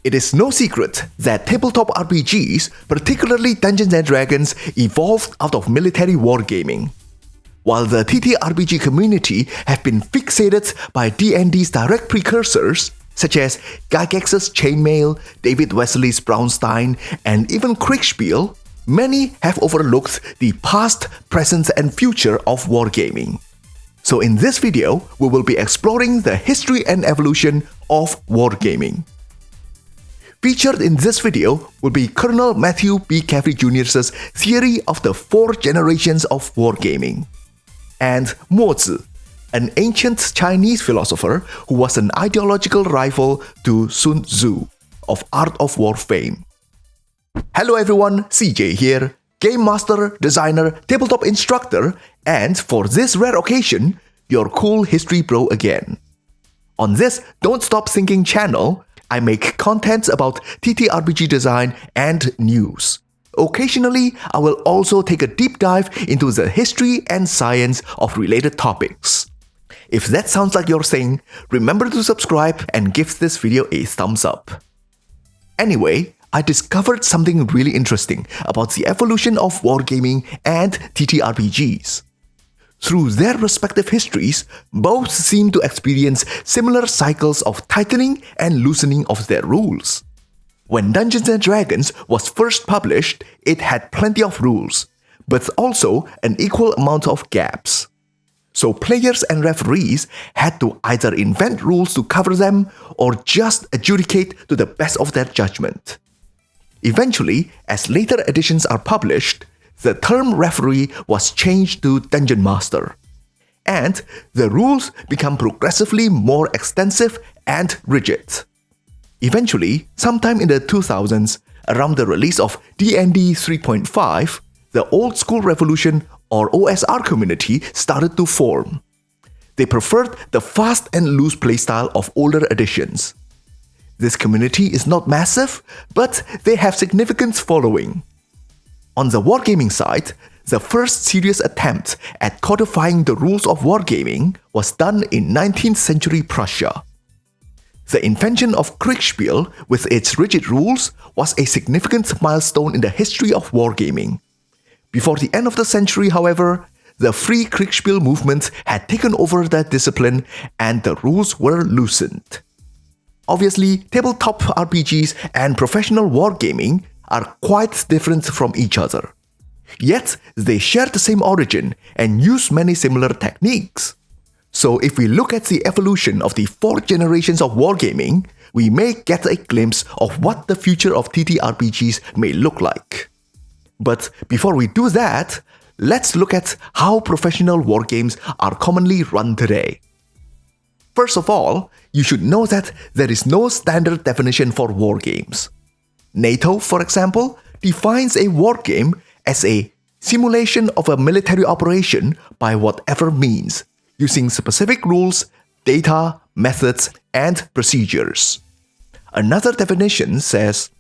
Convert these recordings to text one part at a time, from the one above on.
It is no secret that tabletop RPGs, particularly Dungeons & Dragons, evolved out of military wargaming. While the TTRPG community have been fixated by D&D's direct precursors, such as Gygax's Chainmail, David Wesley's Braunstein, and even Kriegsspiel, many have overlooked the past, present, and future of wargaming. So in this video, we will be exploring the history and evolution of wargaming. Featured in this video will be Colonel Matthew B. Caffrey Jr.'s theory of the 4 generations of wargaming, and Mozi, an ancient Chinese philosopher who was an ideological rival to Sun Tzu of Art of War fame. Hello everyone, CJ here, game master, designer, tabletop instructor, and for this rare occasion, your cool history bro again. On this Don't Stop Thinking channel, I make content about TTRPG design and news. Occasionally, I will also take a deep dive into the history and science of related topics. If that sounds like your thing, remember to subscribe and give this video a thumbs up. Anyway, I discovered something really interesting about the evolution of wargaming and TTRPGs. Through their respective histories, both seem to experience similar cycles of tightening and loosening of their rules. When Dungeons & Dragons was first published, it had plenty of rules, but also an equal amount of gaps. So players and referees had to either invent rules to cover them or just adjudicate to the best of their judgment. Eventually, as later editions are published, the term referee was changed to dungeon master, and the rules become progressively more extensive and rigid. Eventually, sometime in the 2000s, around the release of D&D 3.5, the Old School Revolution or OSR community started to form. They preferred the fast and loose playstyle of older editions. This community is not massive, but they have significant following. On the wargaming side, the first serious attempt at codifying the rules of wargaming was done in 19th century Prussia. The invention of Kriegsspiel with its rigid rules was a significant milestone in the history of wargaming. Before the end of the century, however, the free Kriegsspiel movement had taken over that discipline and the rules were loosened. Obviously, tabletop RPGs and professional wargaming are quite different from each other. Yet, they share the same origin and use many similar techniques. So if we look at the evolution of the 4 generations of wargaming, we may get a glimpse of what the future of TTRPGs may look like. But before we do that, let's look at how professional wargames are commonly run today. First of all, you should know that there is no standard definition for wargames. NATO, for example, defines a wargame as a simulation of a military operation by whatever means, using specific rules, data, methods, and procedures. Another definition says,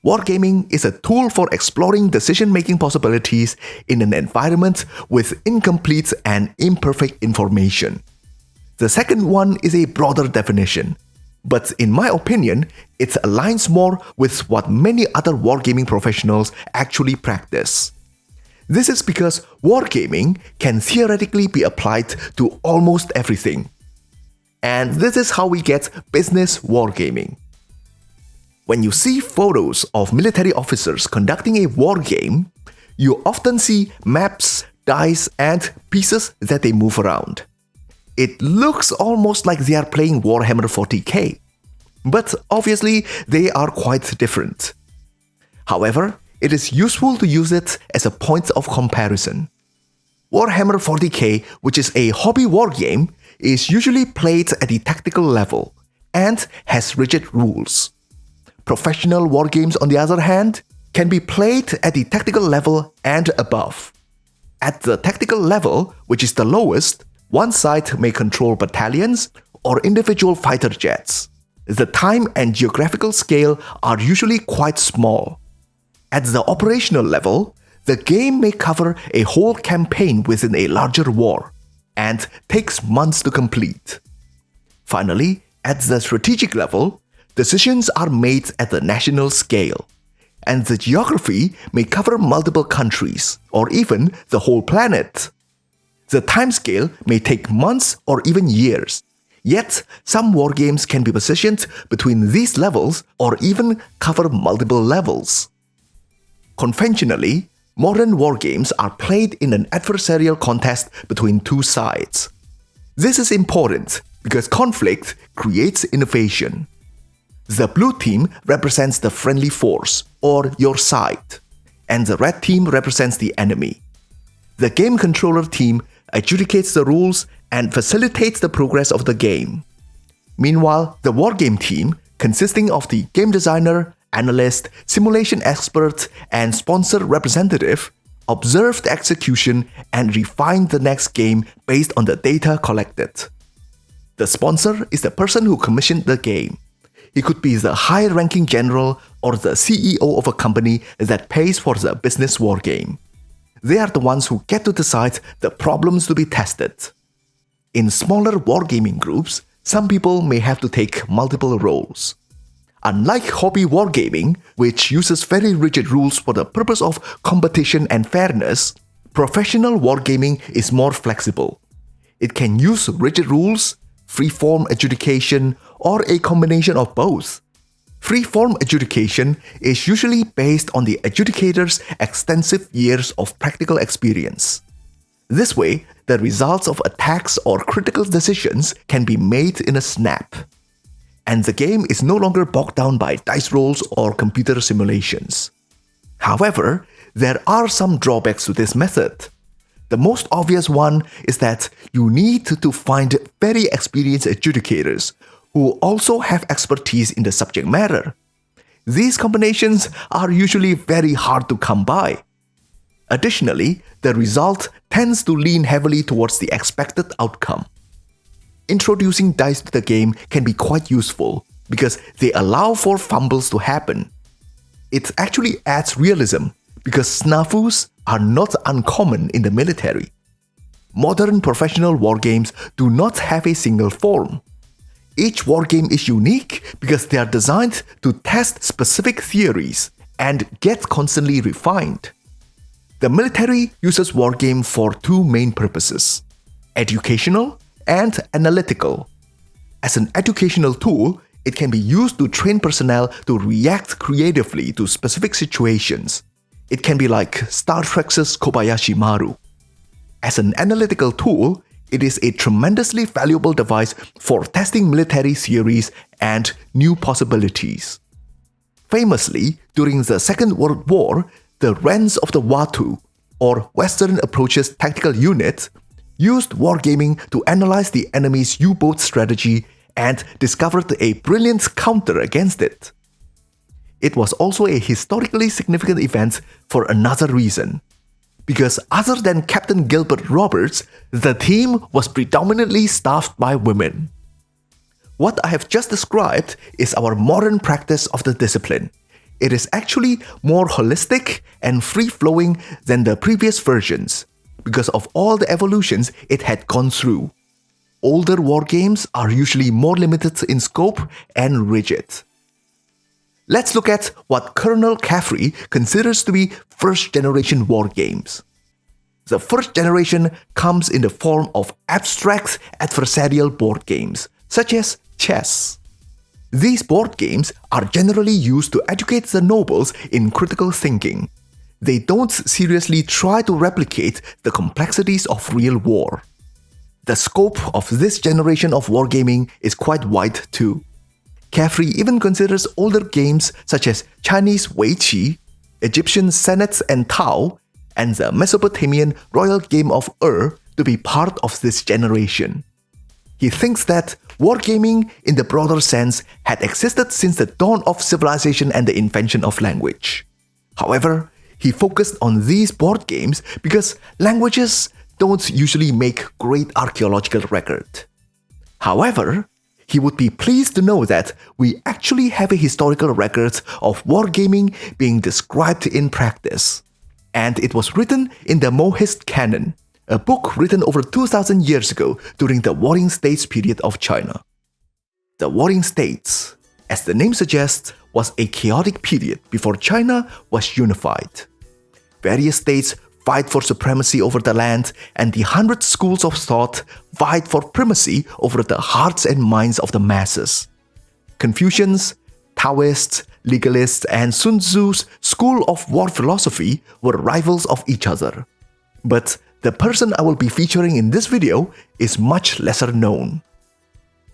wargaming is a tool for exploring decision-making possibilities in an environment with incomplete and imperfect information. The second one is a broader definition, but in my opinion, it aligns more with what many other wargaming professionals actually practice. This is because wargaming can theoretically be applied to almost everything. And this is how we get business wargaming. When you see photos of military officers conducting a wargame, you often see maps, dice, and pieces that they move around. It looks almost like they are playing Warhammer 40k, but obviously they are quite different. However, it is useful to use it as a point of comparison. Warhammer 40k, which is a hobby wargame, is usually played at the tactical level and has rigid rules. Professional wargames, on the other hand, can be played at the tactical level and above. At the tactical level, which is the lowest, one side may control battalions or individual fighter jets. The time and geographical scale are usually quite small. At the operational level, the game may cover a whole campaign within a larger war, and takes months to complete. Finally, at the strategic level, decisions are made at the national scale, and the geography may cover multiple countries or even the whole planet. The timescale may take months or even years, yet some wargames can be positioned between these levels or even cover multiple levels. Conventionally, modern wargames are played in an adversarial contest between two sides. This is important because conflict creates innovation. The blue team represents the friendly force, or your side, and the red team represents the enemy. The game controller team adjudicates the rules and facilitates the progress of the game. Meanwhile, the wargame team, consisting of the game designer, analyst, simulation expert, and sponsor representative, observe the execution and refine the next game based on the data collected. The sponsor is the person who commissioned the game. He could be the high-ranking general or the CEO of a company that pays for the business wargame. They are the ones who get to decide the problems to be tested. In smaller wargaming groups, some people may have to take multiple roles. Unlike hobby wargaming, which uses very rigid rules for the purpose of competition and fairness, professional wargaming is more flexible. It can use rigid rules, free-form adjudication, or a combination of both. Free-form adjudication is usually based on the adjudicator's extensive years of practical experience. This way, the results of attacks or critical decisions can be made in a snap. And the game is no longer bogged down by dice rolls or computer simulations. However, there are some drawbacks to this method. The most obvious one is that you need to find very experienced adjudicators who also have expertise in the subject matter. These combinations are usually very hard to come by. Additionally, the result tends to lean heavily towards the expected outcome. Introducing dice to the game can be quite useful because they allow for fumbles to happen. It actually adds realism because snafus are not uncommon in the military. Modern professional wargames do not have a single form. Each wargame is unique because they are designed to test specific theories and get constantly refined. The military uses wargame for two main purposes: educational and analytical. As an educational tool, it can be used to train personnel to react creatively to specific situations. It can be like Star Trek's Kobayashi Maru. As an analytical tool, it is a tremendously valuable device for testing military theories and new possibilities. Famously, during the Second World War, the Wrens of the Watu, or Western Approaches Tactical Unit, used wargaming to analyze the enemy's U-boat strategy and discovered a brilliant counter against it. It was also a historically significant event for another reason. Because other than Captain Gilbert Roberts, the team was predominantly staffed by women. What I have just described is our modern practice of the discipline. It is actually more holistic and free-flowing than the previous versions, because of all the evolutions it had gone through. Older wargames are usually more limited in scope and rigid. Let's look at what Colonel Caffrey considers to be first-generation wargames. The first generation comes in the form of abstract adversarial board games, such as chess. These board games are generally used to educate the nobles in critical thinking. They don't seriously try to replicate the complexities of real war. The scope of this generation of wargaming is quite wide too. Caffrey even considers older games such as Chinese Weiqi, Egyptian Senet and Tao, and the Mesopotamian royal game of to be part of this generation. He thinks that wargaming, in the broader sense, had existed since the dawn of civilization and the invention of language. However, he focused on these board games because languages don't usually make great archaeological record. However, he would be pleased to know that we actually have a historical record of wargaming being described in practice. And it was written in the Mohist Canon, a book written over 2,000 years ago during the Warring States period of China. The Warring States. as the name suggests, was a chaotic period before China was unified. Various states vied for supremacy over the land, and the 100 schools of thought vied for primacy over the hearts and minds of the masses. Confucians, Taoists, legalists, and Sun Tzu's school of war philosophy were rivals of each other. But the person I will be featuring in this video is much lesser known.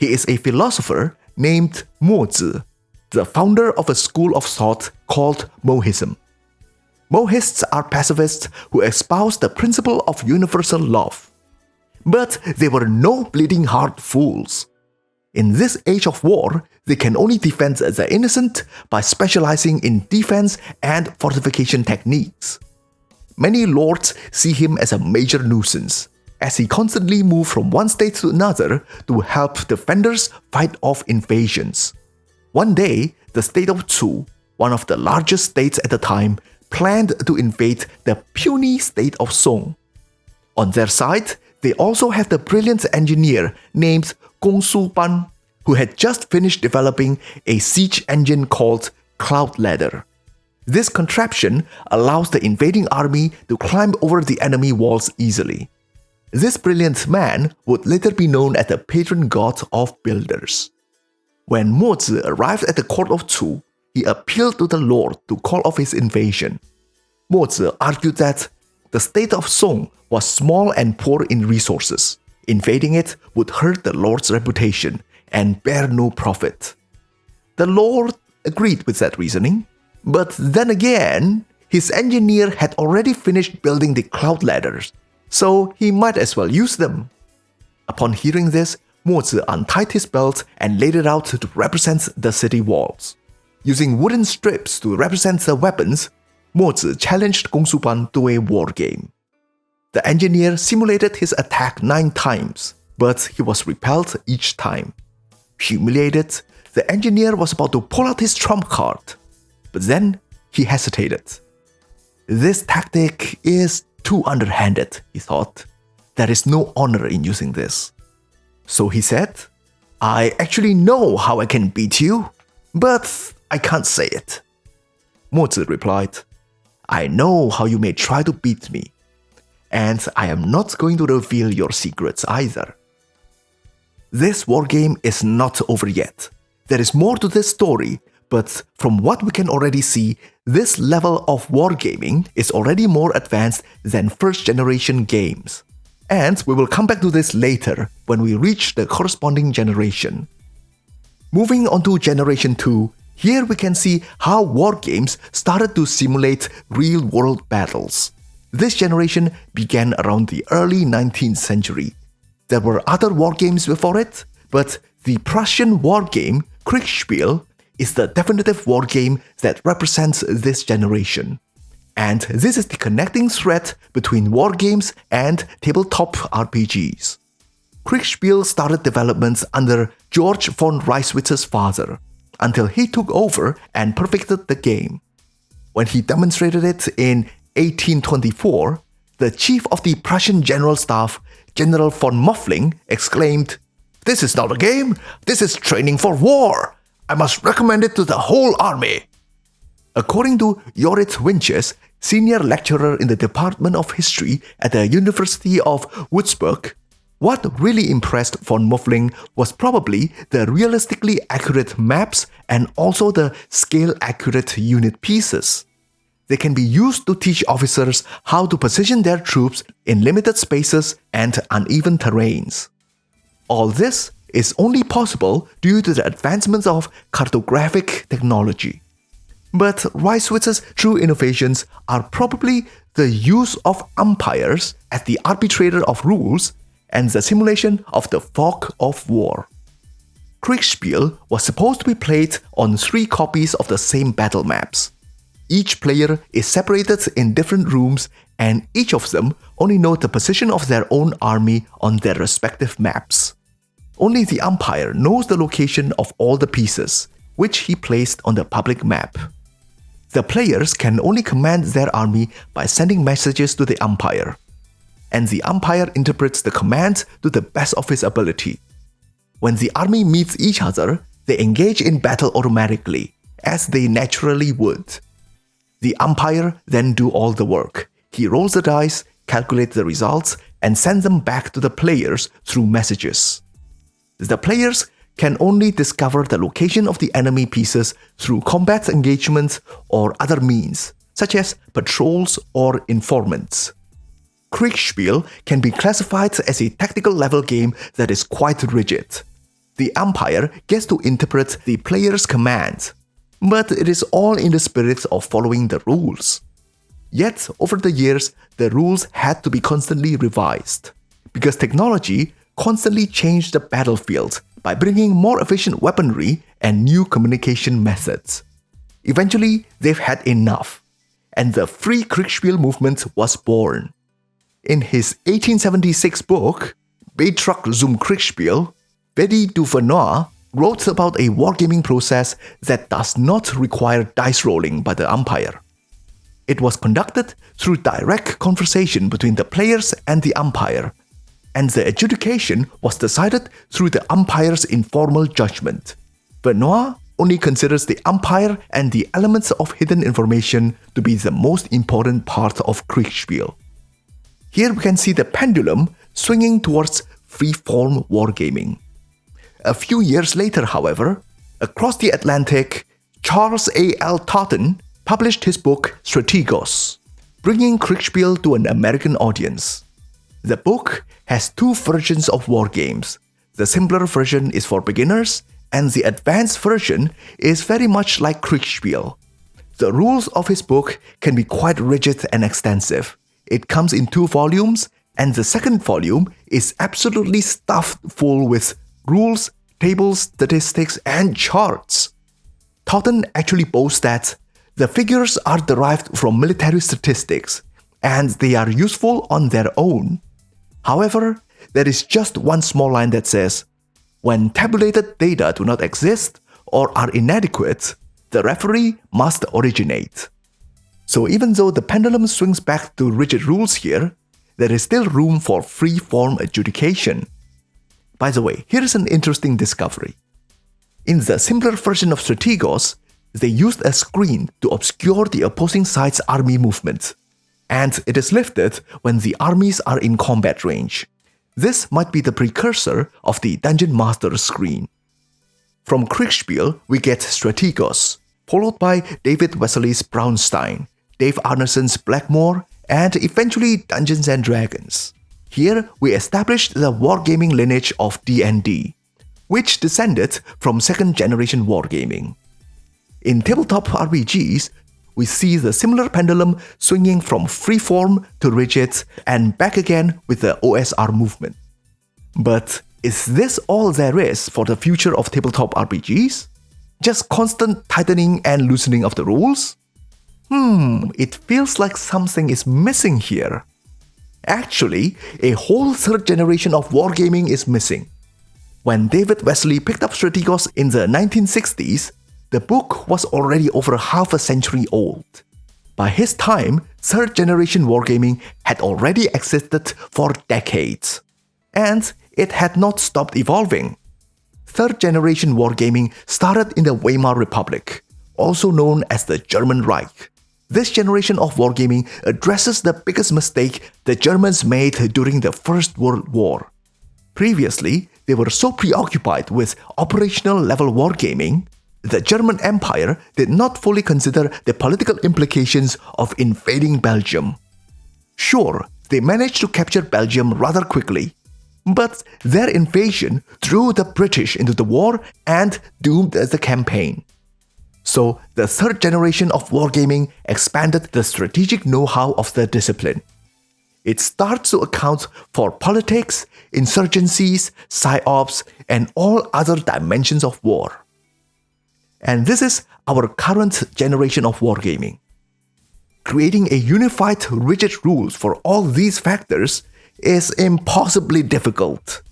He is a philosopher named Mozi, the founder of a school of thought called Mohism. Mohists are pacifists who espouse the principle of universal love. But they were no bleeding heart fools. In this age of war, they can only defend the innocent by specializing in defense and fortification techniques. Many lords see him as a major nuisance, as he constantly moves from one state to another to help defenders fight off invasions. One day, the state of Chu, one of the largest states at the time, planned to invade the puny state of Song. On their side, they also have the brilliant engineer named Gong Su Ban, who had just finished developing a siege engine called Cloudbreaker. This contraption allows the invading army to climb over the enemy walls easily. This brilliant man would later be known as the patron god of builders. When Mozi arrived at the court of Chu, he appealed to the Lord to call off his invasion. Mozi argued that the state of Song was small and poor in resources. Invading it would hurt the Lord's reputation and bear no profit. The Lord agreed with that reasoning, but then again, his engineer had already finished building the cloud ladders, so he might as well use them. Upon hearing this, Mozi untied his belt and laid it out to represent the city walls. Using wooden strips to represent the weapons, Mozi challenged Gong Su Ban to a war game. The engineer simulated his attack 9 times, but he was repelled each time. Humiliated, the engineer was about to pull out his trump card, but then he hesitated. This tactic is too underhanded, he thought. There is no honor in using this. So he said, I actually know how I can beat you, but I can't say it. Mozi replied, I know how you may try to beat me, and I am not going to reveal your secrets either. This wargame is not over yet. There is more to this story, but from what we can already see, this level of wargaming is already more advanced than first-generation games. And we will come back to this later when we reach the corresponding generation. Moving on to Generation 2, here we can see how wargames started to simulate real-world battles. This generation began around the early 19th century. There were other wargames before it, but the Prussian wargame Kriegsspiel is the definitive wargame that represents this generation. And this is the connecting thread between wargames and tabletop RPGs. Kriegsspiel started developments under George von Reiswitz's father, until he took over and perfected the game. When he demonstrated it in 1824, the chief of the Prussian General Staff, General von Muffling, exclaimed, "This is not a game, this is training for war! I must recommend it to the whole army!" According to Joris Winches, senior lecturer in the Department of History at the University of Würzburg, what really impressed von Muffling was probably the realistically accurate maps and also the scale-accurate unit pieces. They can be used to teach officers how to position their troops in limited spaces and uneven terrains. All this is only possible due to the advancements of cartographic technology. But Reiswitz's true innovations are probably the use of umpires as the arbitrator of rules and the simulation of the fog of war. Kriegsspiel was supposed to be played on 3 copies of the same battle maps. Each player is separated in different rooms, and each of them only knows the position of their own army on their respective maps. Only the umpire knows the location of all the pieces, which he placed on the public map. The players can only command their army by sending messages to the umpire, and the umpire interprets the command to the best of his ability. When the army meets each other, They engage in battle automatically, as they naturally would. The umpire then do all the work. He rolls the dice, calculates the results, and sends them back to the players through messages. The players can only discover the location of the enemy pieces through combat engagements or other means, such as patrols or informants. Kriegsspiel can be classified as a tactical level game that is quite rigid. The umpire gets to interpret the player's commands, but it is all in the spirit of following the rules. Yet, over the years, the rules had to be constantly revised, because technology constantly changed the battlefield by bringing more efficient weaponry and new communication methods. Eventually, they've had enough, and the Free Kriegsspiel movement was born. In his 1876 book, Beitrag zum Kriegsspiel, Veddy du Vernoy wrote about a wargaming process that does not require dice rolling by the umpire. It was conducted through direct conversation between the players and the umpire, and the adjudication was decided through the umpire's informal judgment. Vernoy only considers the umpire and the elements of hidden information to be the most important part of Kriegsspiel. Here we can see the pendulum swinging towards free-form wargaming. A few years later, however, across the Atlantic, Charles A. L. Totten published his book Strategos, bringing Kriegsspiel to an American audience. The book has two versions of wargames. The simpler version is for beginners, and the advanced version is very much like Kriegsspiel. The rules of his book can be quite rigid and extensive. It comes in 2 volumes, and the second volume is absolutely stuffed full with rules, tables, statistics, and charts. Totten actually boasts that the figures are derived from military statistics, and they are useful on their own. However, there is just one small line that says, when tabulated data do not exist or are inadequate, the referee must originate. So even though the pendulum swings back to rigid rules here, there is still room for free-form adjudication. By the way, here is an interesting discovery. In the simpler version of Strategos, they used a screen to obscure the opposing side's army movement, and it is lifted when the armies are in combat range. This might be the precursor of the Dungeon Master's screen. From Kriegsspiel, we get Strategos, followed by David Wesley's Braunstein, Dave Arneson's Blackmore, and eventually Dungeons & Dragons. Here, we established the wargaming lineage of D&D, which descended from second-generation wargaming. In tabletop RPGs, we see the similar pendulum swinging from freeform to rigid and back again with the OSR movement. But is this all there is for the future of tabletop RPGs? Just constant tightening and loosening of the rules? It feels like something is missing here. Actually, a whole third generation of wargaming is missing. When David Wesley picked up Strategos in the 1960s, the book was already over half a century old. By his time, third generation wargaming had already existed for decades, and it had not stopped evolving. Third generation wargaming started in the Weimar Republic, also known as the German Reich. This generation of wargaming addresses the biggest mistake the Germans made during the First World War. Previously, they were so preoccupied with operational level wargaming, the German Empire did not fully consider the political implications of invading Belgium. Sure, they managed to capture Belgium rather quickly, but their invasion threw the British into the war and doomed the campaign. So, the third generation of wargaming expanded the strategic know-how of the discipline. It starts to account for politics, insurgencies, psyops, and all other dimensions of war. And this is our current generation of wargaming. Creating a unified, rigid rules for all these factors is impossibly difficult.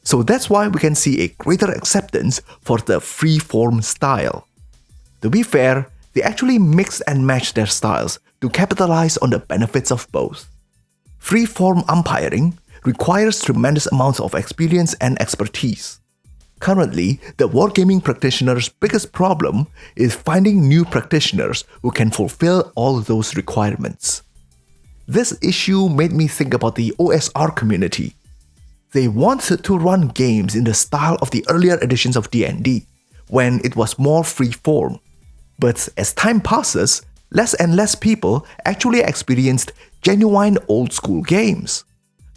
So that's why we can see a greater acceptance for the free-form style. To be fair, they actually mix and match their styles to capitalize on the benefits of both. Free-form umpiring requires tremendous amounts of experience and expertise. Currently, the wargaming practitioner's biggest problem is finding new practitioners who can fulfill all those requirements. This issue made me think about the OSR community. They want to run games in the style of the earlier editions of D&D, when it was more free-form. But as time passes, less and less people actually experienced genuine old-school games.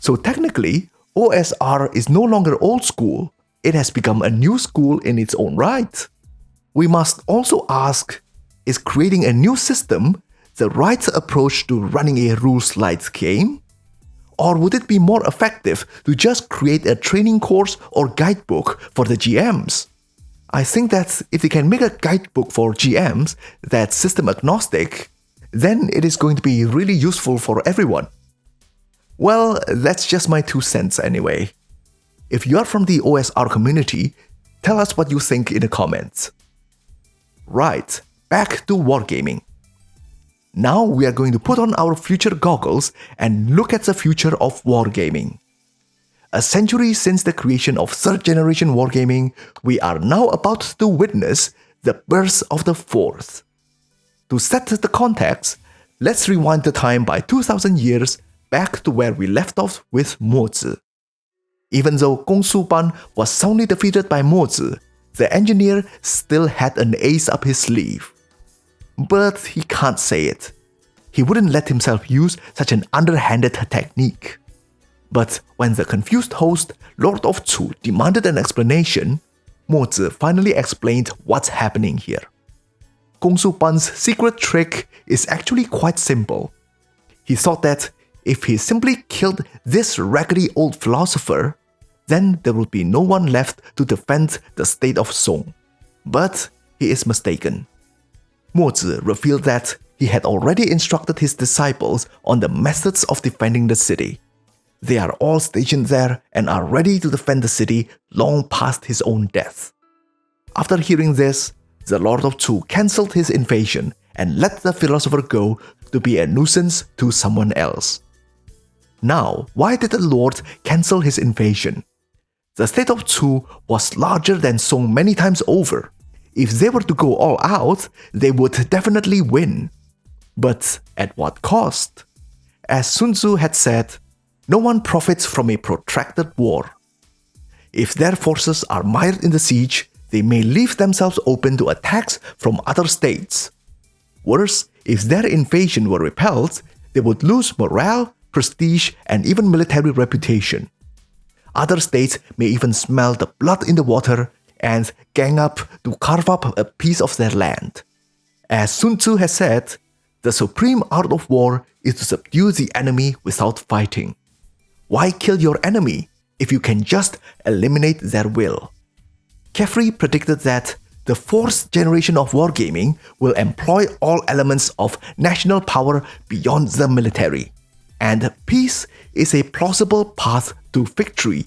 So technically, OSR is no longer old school, it has become a new school in its own right. We must also ask, is creating a new system the right approach to running a rules-light game? Or would it be more effective to just create a training course or guidebook for the GMs? I think that if they can make a guidebook for GMs that's system agnostic, then it is going to be really useful for everyone. Well, that's just my 2 cents anyway. If you are from the OSR community, tell us what you think in the comments. Right, back to wargaming. Now we are going to put on our future goggles and look at the future of wargaming. A century since the creation of 3rd generation wargaming, we are now about to witness the birth of the 4th. To set the context, let's rewind the time by 2000 years back to where we left off with Mozi. Even though Gong Su Ban was soundly defeated by Mozi, the engineer still had an ace up his sleeve. But he can't say it. He wouldn't let himself use such an underhanded technique. But when the confused host, Lord of Chu, demanded an explanation, Mozi finally explained what's happening here. Gong Su Ban's secret trick is actually quite simple. He thought that if he simply killed this raggedy old philosopher, then there would be no one left to defend the state of Song. But he is mistaken. Mozi revealed that he had already instructed his disciples on the methods of defending the city. They are all stationed there and are ready to defend the city long past his own death. After hearing this, the Lord of Chu cancelled his invasion and let the philosopher go to be a nuisance to someone else. Now, why did the Lord cancel his invasion? The state of Chu was larger than Song many times over. If they were to go all out, they would definitely win. But at what cost? As Sun Tzu had said, no one profits from a protracted war. If their forces are mired in the siege, they may leave themselves open to attacks from other states. Worse, if their invasion were repelled, they would lose morale, prestige, and even military reputation. Other states may even smell the blood in the water and gang up to carve up a piece of their land. As Sun Tzu has said, the supreme art of war is to subdue the enemy without fighting. Why kill your enemy if you can just eliminate their will? Caffrey predicted that the 4th generation of wargaming will employ all elements of national power beyond the military, and peace is a plausible path to victory.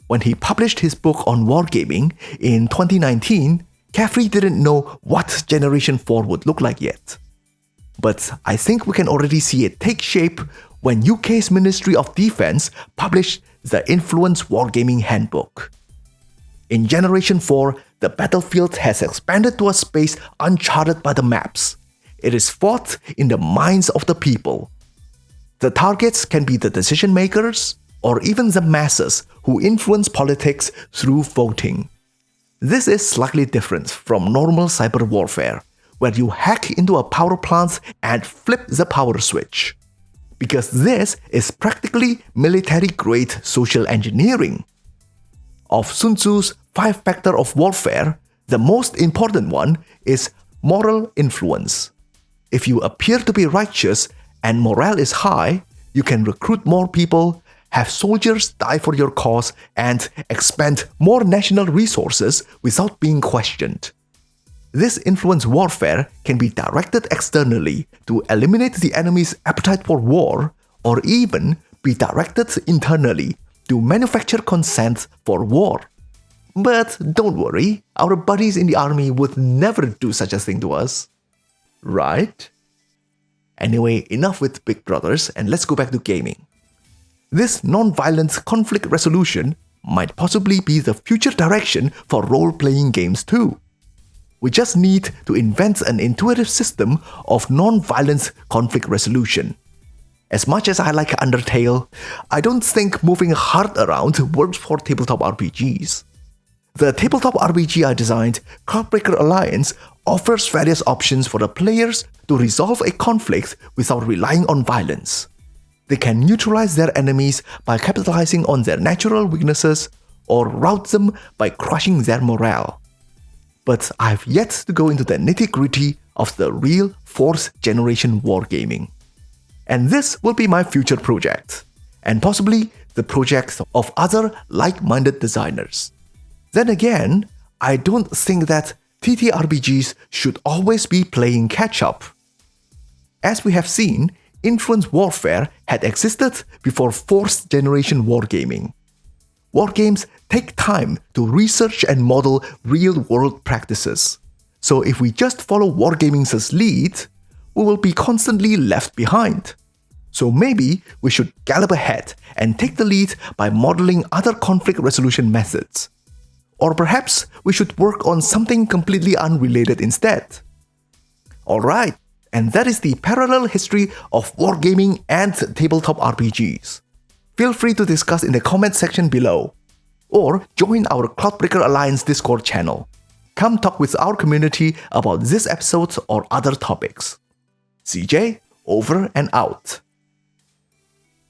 When he published his book on wargaming in 2019, Caffrey didn't know what Generation 4 would look like yet. But I think we can already see it take shape when UK's Ministry of Defense published the Influence Wargaming Handbook. In Generation 4, the battlefield has expanded to a space uncharted by the maps. It is fought in the minds of the people. The targets can be the decision makers, or even the masses who influence politics through voting. This is slightly different from normal cyber warfare, where you hack into a power plant and flip the power switch. Because this is practically military-grade social engineering. Of Sun Tzu's 5-factor of warfare, the most important one is moral influence. If you appear to be righteous and morale is high, you can recruit more people, have soldiers die for your cause, and expend more national resources without being questioned. This influence warfare can be directed externally to eliminate the enemy's appetite for war, or even be directed internally to manufacture consent for war. But don't worry, our buddies in the army would never do such a thing to us. Right? Anyway, enough with Big Brothers and let's go back to gaming. This non-violent conflict resolution might possibly be the future direction for role-playing games too. We just need to invent an intuitive system of non-violent conflict resolution. As much as I like Undertale, I don't think moving heart around works for tabletop RPGs. The tabletop RPG I designed, Cloudbreaker Alliance, offers various options for the players to resolve a conflict without relying on violence. They can neutralize their enemies by capitalizing on their natural weaknesses or rout them by crushing their morale. But I've yet to go into the nitty-gritty of the real 4th generation wargaming. And this will be my future project, and possibly the projects of other like-minded designers. Then again, I don't think that TTRPGs should always be playing catch-up. As we have seen, influence warfare had existed before 4th generation wargaming. Wargames take time to research and model real-world practices. So if we just follow wargaming's lead, we will be constantly left behind. So maybe we should gallop ahead and take the lead by modeling other conflict resolution methods. Or perhaps we should work on something completely unrelated instead. Alright, and that is the parallel history of wargaming and tabletop RPGs. Feel free to discuss in the comment section below, or join our Cloudbreaker Alliance Discord channel. Come talk with our community about this episode or other topics. CJ, over and out.